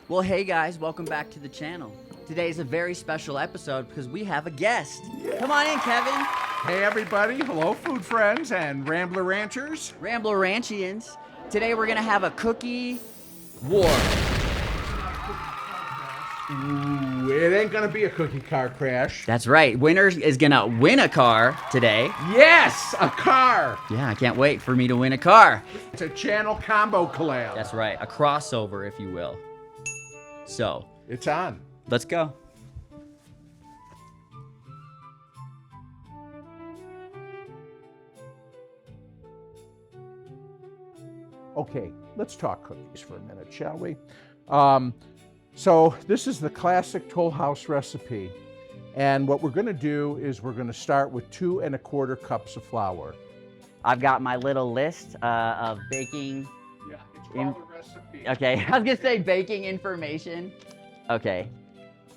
Well, hey guys, welcome back to the channel. Today is a very special episode because we have a guest. Come on in, Kevin. Hey everybody, hello food friends and Rambler Ranchers. Rambler Ranchians. Today we're gonna have a cookie war. Ooh, it ain't gonna be a cookie car crash. That's right, winner is gonna win a car today. Yes, a car. Yeah, I can't wait for me to win a car. It's a channel combo collab. That's right, a crossover, if you will. So, It's on. let's go. Okay, let's talk cookies for a minute, shall we? So this is the classic Toll House recipe. And what we're gonna do is we're gonna start with 2 1/4 cups of flour. I've got my little list of baking. Yeah, it's called a recipe. Okay, I was gonna say baking information. Okay.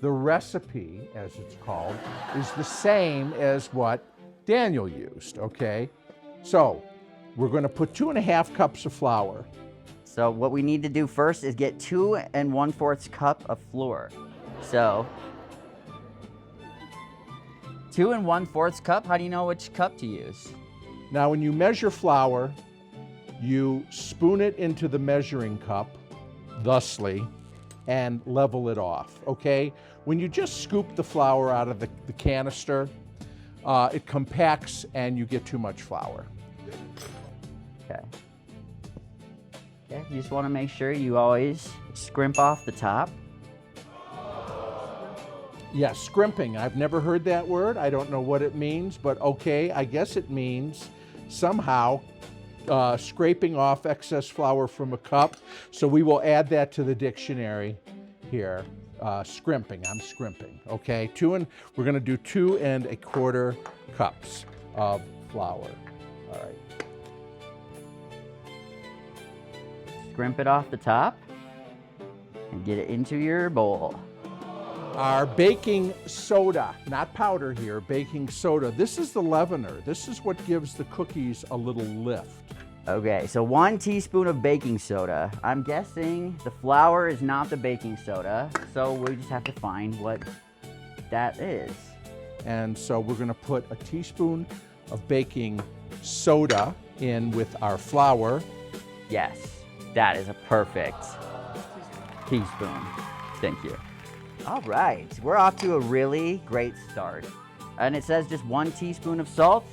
The recipe, as it's called, is the same as what Daniel used, okay? So we're gonna put 2 1/2 cups of flour. So what we need to do first is get 2 1/4 cup of flour. So 2 1/4 cup, how do you know which cup to use? Now, when you measure flour, you spoon it into the measuring cup, thusly, and level it off, okay? When you just scoop the flour out of the canister, it compacts and you get too much flour. Okay. Okay, you just want to make sure you always scrimp off the top. Yeah, scrimping. I've never heard that word. I don't know what it means, but okay, I guess it means somehow scraping off excess flour from a cup. So we will add that to the dictionary here. Scrimping, I'm scrimping, okay? We're gonna do 2 1/4 cups of flour, all right. Scrimp it off the top and get it into your bowl. Our baking soda, not powder here, baking soda. This is the leavener. This is what gives the cookies a little lift. Okay, so 1 teaspoon of baking soda. I'm guessing the flour is not the baking soda, so we just have to find what that is. And so we're gonna put a teaspoon of baking soda in with our flour. Yes, that is a perfect teaspoon. Thank you. All right, we're off to a really great start. And it says just 1 teaspoon of salt.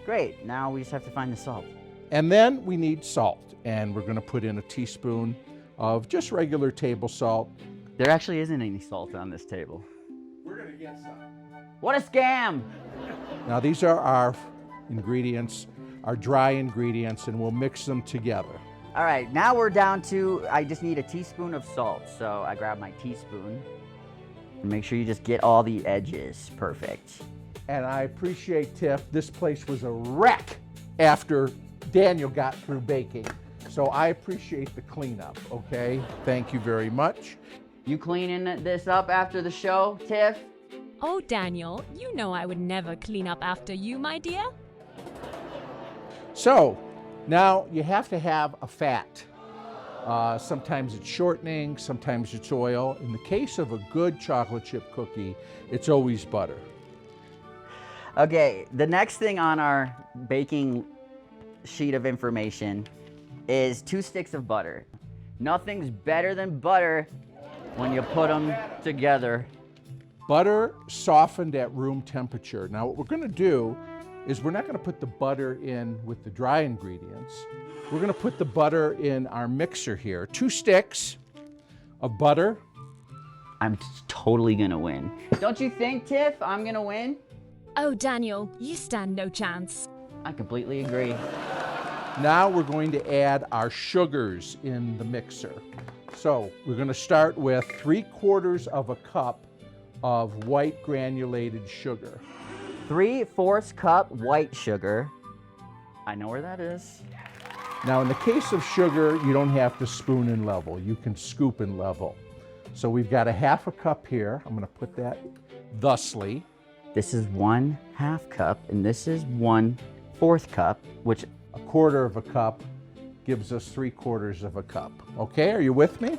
Great, now we just have to find the salt. And then we need salt. And we're gonna put in a teaspoon of just regular table salt. There actually isn't any salt on this table. We're gonna get some. What a scam! Now these are our ingredients, our dry ingredients, and we'll mix them together. All right, now we're down to, I just need a teaspoon of salt. So I grab my teaspoon and make sure you just get all the edges perfect. And I appreciate, Tiff, this place was a wreck after Daniel got through baking. So I appreciate the cleanup, okay? Thank you very much. You cleaning this up after the show, Tiff? Oh, Daniel, you know I would never clean up after you, my dear. So now you have to have a fat. Sometimes it's shortening, sometimes it's oil. In the case of a good chocolate chip cookie, it's always butter. Okay, the next thing on our baking sheet of information is 2 sticks of butter. Nothing's better than butter when you put them together. Butter softened at room temperature. Now what we're gonna do is we're not gonna put the butter in with the dry ingredients. We're gonna put the butter in our mixer here. 2 sticks of butter. I'm totally gonna win. Don't you think, Tiff, I'm gonna win? Oh, Daniel, you stand no chance. I completely agree. Now we're going to add our sugars in the mixer. So we're gonna start with 3/4 cup of white granulated sugar. 3/4 cup white sugar. I know where that is. Now in the case of sugar, you don't have to spoon and level. You can scoop and level. So we've got a 1/2 cup here. I'm gonna put that thusly. This is 1/2 cup, and this is 1/4 cup, which 1/4 cup gives us 3/4 of a cup. Okay, are you with me?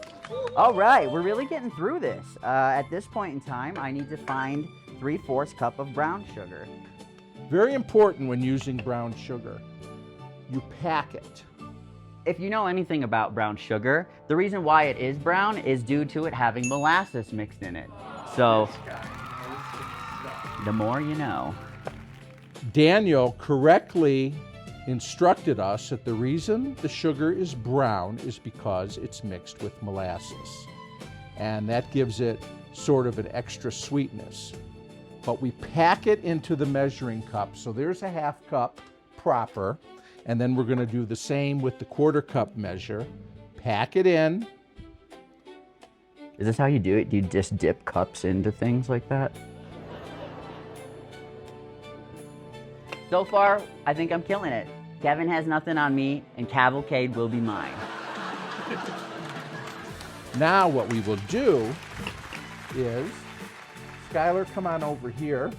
All right, we're really getting through this. At this point in time, I need to find 3/4 cup of brown sugar. Very important when using brown sugar. You pack it. If you know anything about brown sugar, the reason why it is brown is due to it having molasses mixed in it. So, the more you know. Daniel correctly instructed us that the reason the sugar is brown is because it's mixed with molasses. And that gives it sort of an extra sweetness. But we pack it into the measuring cup. So there's a 1/2 cup proper. And then we're going to do the same with the 1/4 cup measure. Pack it in. Is this how you do it? Do you just dip cups into things like that? So far, I think I'm killing it. Kevin has nothing on me, and Cavalcade will be mine. Now what we will do is, Skylar, come on over here,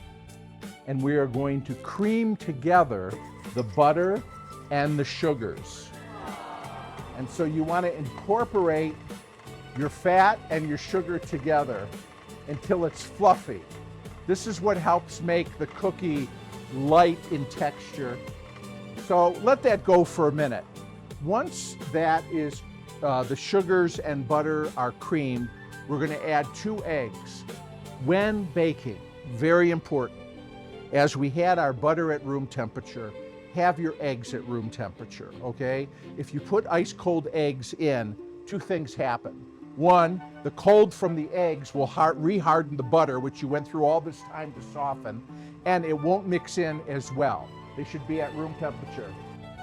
and we are going to cream together the butter and the sugars. And so you want to incorporate your fat and your sugar together until it's fluffy. This is what helps make the cookie light in texture. So let that go for a minute. Once that is, the sugars and butter are creamed, we're going to add 2 eggs. When baking, very important, as we had our butter at room temperature, have your eggs at room temperature, okay? If you put ice cold eggs in, 2 things happen. One, the cold from the eggs will re-harden the butter, which you went through all this time to soften, and it won't mix in as well. They should be at room temperature.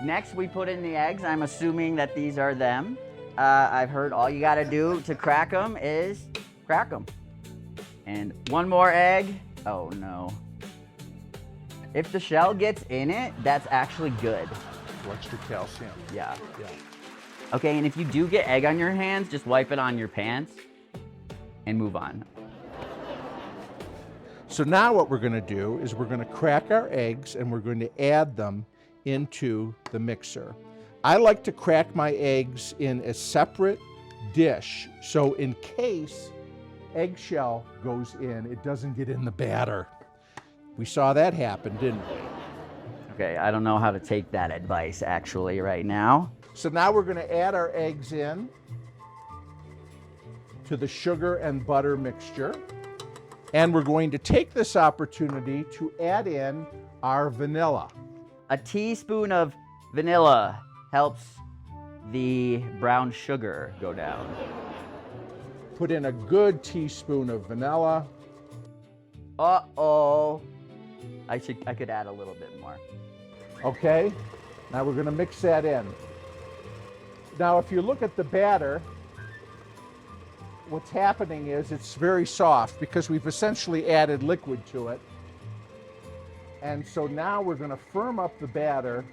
Next, we put in the eggs. I'm assuming that these are them. I've heard all you gotta do to crack them is crack them. And 1 more egg. Oh no. If the shell gets in it, that's actually good. Extra calcium. Yeah. Yeah. Okay, and if you do get egg on your hands, just wipe it on your pants and move on. So now what we're going to do is we're going to crack our eggs and we're going to add them into the mixer. I like to crack my eggs in a separate dish, so in case eggshell goes in, it doesn't get in the batter. We saw that happen, didn't we? Okay, I don't know how to take that advice actually right now. So now we're going to add our eggs in to the sugar and butter mixture. And we're going to take this opportunity to add in our vanilla. A teaspoon of vanilla helps the brown sugar go down. Put in a good teaspoon of vanilla. Uh-oh. I could add a little bit more. Okay, now we're going to mix that in. Now if you look at the batter, what's happening is it's very soft because we've essentially added liquid to it. And so now we're going to firm up the batter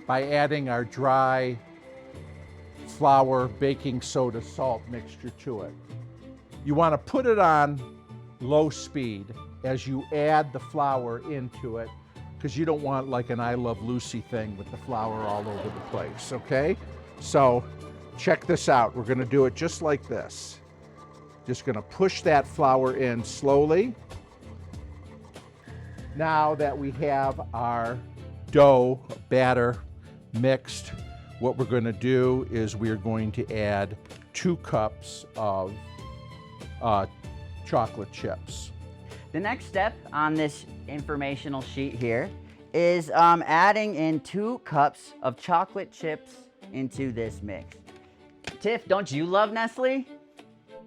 by adding our dry flour, baking soda, salt mixture to it. You want to put it on low speed as you add the flour into it, because you don't want like an I Love Lucy thing with the flour all over the place, okay? So check this out. We're going to do it just like this. Just going to push that flour in slowly. Now that we have our dough batter mixed, what we're going to do is we're going to add 2 cups of chocolate chips. The next step on this informational sheet here is adding in 2 cups of chocolate chips into this mix. Tiff, don't you love Nestle?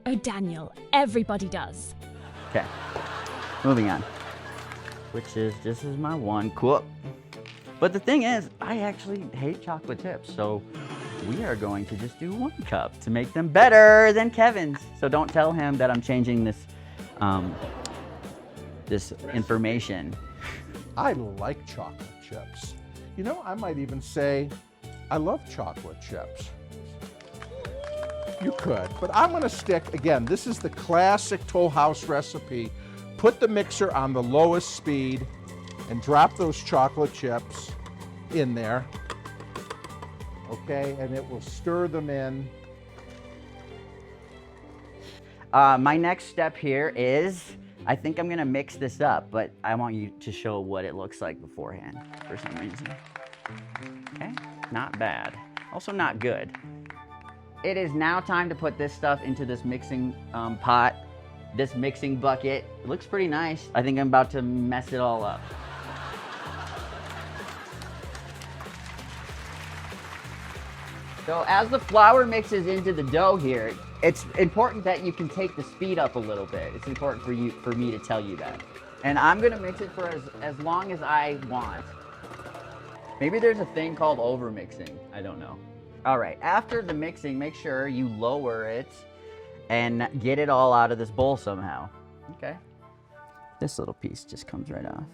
Oh, Daniel, everybody does. Okay, moving on. Which is just as my 1 cup. But the thing is, I actually hate chocolate chips, so we are going to just do 1 cup to make them better than Kevin's. So don't tell him that I'm changing this, this information. I like chocolate chips. You know, I might even say I love chocolate chips. You could, but I'm going to stick, again, this is the classic Toll House recipe. Put the mixer on the lowest speed and drop those chocolate chips in there. okay? And it will stir them in. My next step here is, I think I'm gonna mix this up, but I want you to show what it looks like beforehand for some reason. Okay, not bad. Also not good. It is now time to put this stuff into this mixing pot, this mixing bucket. It looks pretty nice. I think I'm about to mess it all up. So as the flour mixes into the dough here, it's important that you can take the speed up a little bit. It's important for me to tell you that. And I'm gonna mix it for as long as I want. Maybe there's a thing called over mixing. I don't know. All right, after the mixing, make sure you lower it and get it all out of this bowl somehow. Okay. This little piece just comes right off.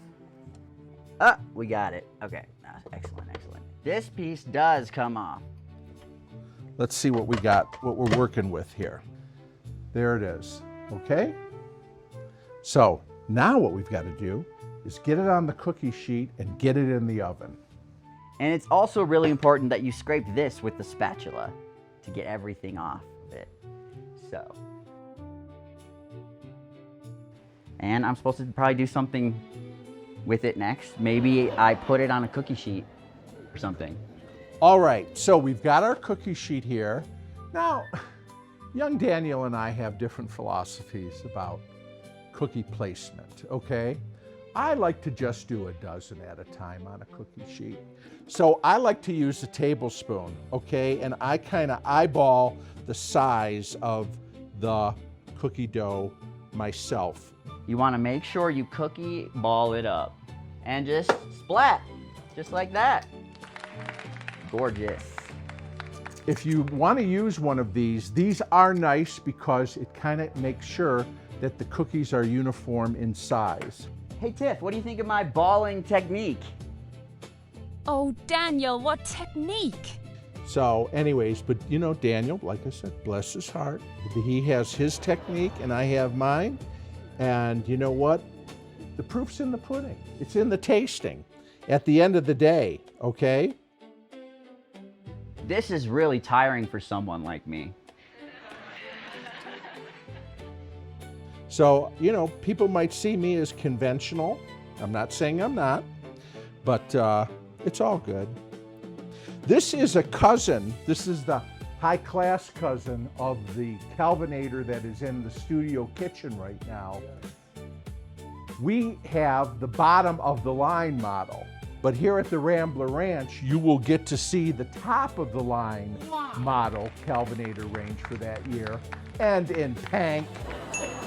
Ah, we got it. Okay, excellent, excellent. This piece does come off. Let's see what we got, what we're working with here. There it is, okay? So now what we've got to do is get it on the cookie sheet and get it in the oven. And it's also really important that you scrape this with the spatula to get everything off of it. So. And I'm supposed to probably do something with it next. Maybe I put it on a cookie sheet or something. All right, so we've got our cookie sheet here. Now, young Daniel and I have different philosophies about cookie placement, okay? I like to just do a dozen at a time on a cookie sheet. So I like to use a tablespoon, okay? And I kind of eyeball the size of the cookie dough myself. You want to make sure you cookie ball it up and just splat, just like that. Gorgeous. If you want to use one of these are nice because it kind of makes sure that the cookies are uniform in size. Hey Tiff, what do you think of my balling technique? Oh, Daniel, what technique! So anyways, but you know, Daniel, like I said, bless his heart. He has his technique and I have mine. And you know what? The proof's in the pudding. It's in the tasting at the end of the day, okay? This is really tiring for someone like me. So, you know, people might see me as conventional. I'm not saying I'm not, but it's all good. This is a cousin. This is the high-class cousin of the Calvinator that is in the studio kitchen right now. We have the bottom of the line model, but here at the Rambler Ranch, you will get to see the top of the line model Calvinator range for that year, and in pink,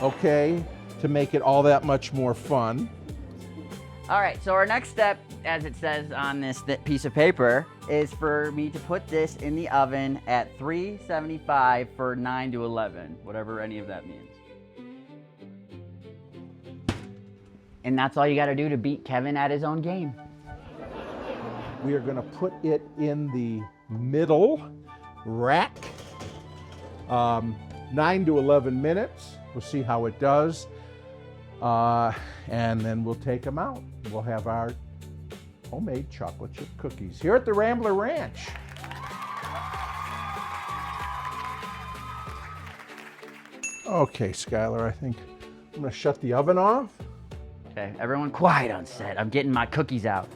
okay, to make it all that much more fun. All right, so our next step, as it says on this piece of paper, is for me to put this in the oven at 375 for 9 to 11, whatever any of that means. And that's all you gotta do to beat Kevin at his own game. We are gonna put it in the middle rack, 9 to 11 minutes. We'll see how it does. And then we'll take them out. We'll have our homemade chocolate chip cookies here at the Rambler Ranch. Okay, Skylar, I think I'm gonna shut the oven off. Okay, everyone quiet on set. I'm getting my cookies out.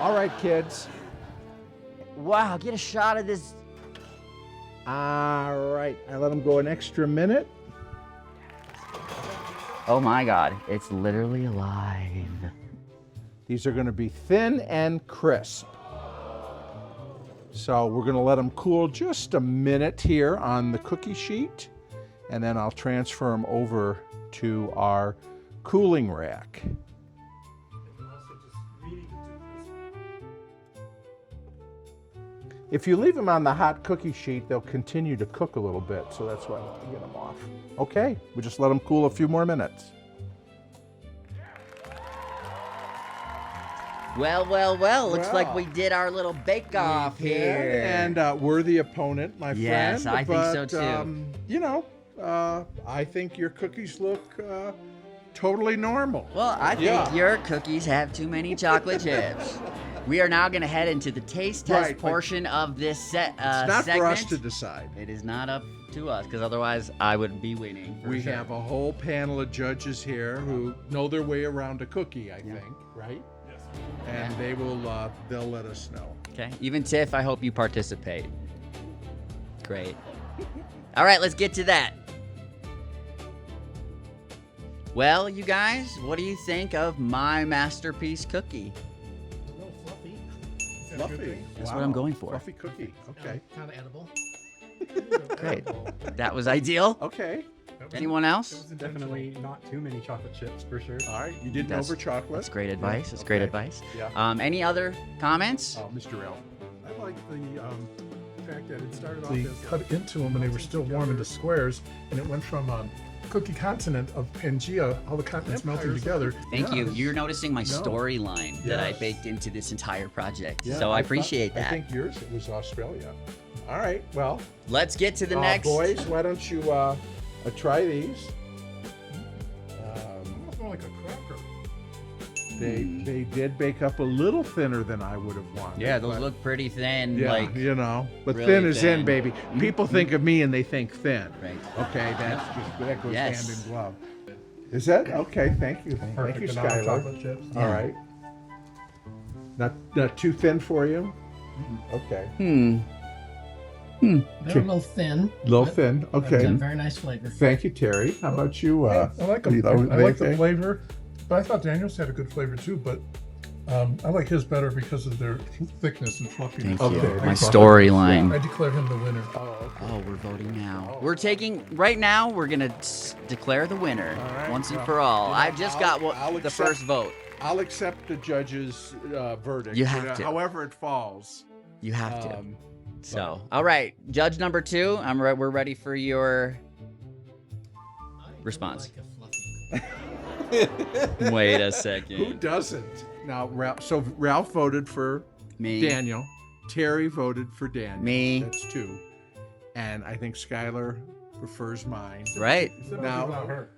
All right, kids. Wow, get a shot of this. All right, I let them go an extra minute. Oh my God, it's literally alive. These are gonna be thin and crisp. So we're gonna let them cool just a minute here on the cookie sheet, and then I'll transfer them over to our cooling rack. If you leave them on the hot cookie sheet, they'll continue to cook a little bit, so that's why I want to get them off. Okay, we just let them cool a few more minutes. Well, well, well, looks like we did our little bake-off here. And worthy opponent, my friend. Yes, I think so too. You know, I think your cookies look totally normal. Well, I think your cookies have too many chocolate chips. We are now going to head into the taste test Right, but portion of this It's not segment. for us to decide. It is not up to us, because otherwise I would be winning. For We sure. have a whole panel of judges here who know their way around a cookie, I think, right? Yes. And they will, they'll let us know. Okay. Even Tiff, I hope you participate. Great. All right, let's get to that. Well, you guys, what do you think of my masterpiece cookie? It's a little fluffy. Is that a good Fluffy. thing? That's what I'm going for. Fluffy cookie. Okay. Kind of edible. Great. That was ideal. Okay. Anyone else? Definitely not too many chocolate chips for sure. All right. You didn't That's- over chocolate. That's great advice. That's great Okay. advice. Yeah. Any other comments? Oh, Mr. Ralph. I like the fact that it started off as cut into them and they were still warm into squares, and it went from cookie continent of Pangea, all the continents melting together. Thank you. Yes. You're noticing my No. storyline that I Yes. baked into this entire project. Yeah, So I thought- appreciate that. I think yours it was Australia. All right. Well, Let's get to the next. boys, why don't you try these? Almost more like a cracker. They did bake up a little thinner than I would have wanted. Yeah, those but- look pretty thin. Yeah, Like, you know, but really thin is thin. in, baby. People think of me and they think thin. right. Okay, that goes Yes. hand in glove. Is that okay? Thank you, thank you, Perfect amount of Skylar. chocolate chips. All right. Not too thin for you. Okay. They're a little thin. Little but thin. they've Okay. got Very nice flavor. Thank you, Terry. How about you? I like them. you I like the okay? flavor, but I thought Daniel's had a good flavor too. But I like his better because of their thickness and fluffiness. Thank you. Okay. My I storyline. declare him the winner. Oh, we're voting now. We're taking right now. We're gonna declare the winner All right, once and well, for all. you know, I just got I'll the accept- first vote. I'll accept the judge's verdict. You have to. However it falls. You have to. Um, So, all right, judge number 2. We're ready for your I response. Like a fluffy. Wait a Who second. doesn't? Now, Ralph voted for Me. Daniel. Terry voted for Daniel. Me. That's 2. And I think Skylar prefers mine. Right. Now- About her.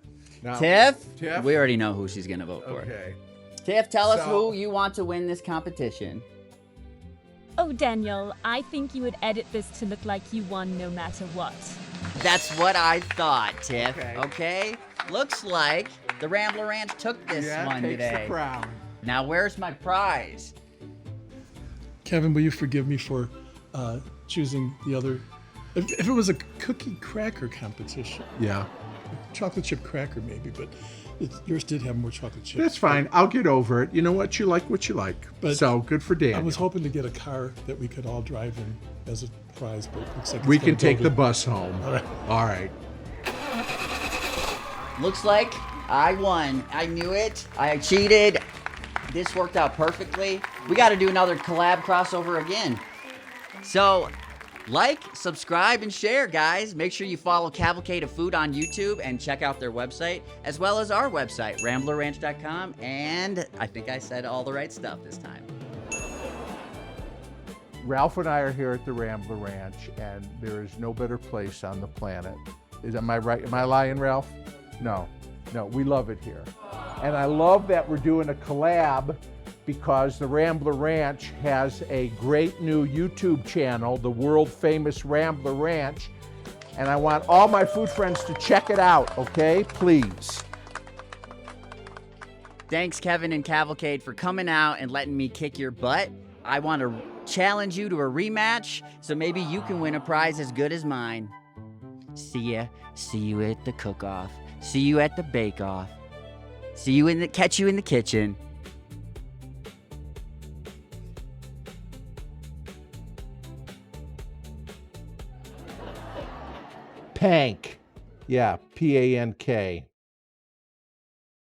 Now, Tiff? Tiff? We already know who she's gonna vote for. Okay. Tiff, tell us So- who you want to win this competition. Oh, Daniel, I think you would edit this to look like you won no matter what. That's what I thought, Tiff. Okay. Okay. Looks like the Rambler Ranch took this Yeah, one takes today. the crown. Now, where's my prize? Kevin, will you forgive me for choosing the other? If it was a cookie cracker competition, Yeah. chocolate chip cracker maybe, but yours did have more chocolate chips. That's fine. I'll get over it. You know what? You like what you like. But So good for Daniel. I was hoping to get a car that we could all drive in as a prize, but it looks like we it's can gonna take go the to- bus home. All right. All right. Looks like I won. I knew it. I cheated. This worked out perfectly. We got to do another collab crossover again. So, like, subscribe, and share, guys. Make sure you follow Cavalcade of Food on YouTube and check out their website, as well as our website, ramblerranch.com. And I think I said all the right stuff this time. Ralph and I are here at the Rambler Ranch, and there is no better place on the planet. Am I right? Am I lying, Ralph? No, we love it here. And I love that we're doing a collab because the Rambler Ranch has a great new YouTube channel, the World Famous Rambler Ranch. And I want all my food friends to check it out, okay? Please. Thanks, Kevin and Cavalcade, for coming out and letting me kick your butt. I want to challenge you to a rematch, so maybe you can win a prize as good as mine. See ya. See you at the cook-off. See you at the bake-off. Catch you in the kitchen. Pank. Yeah, Pank.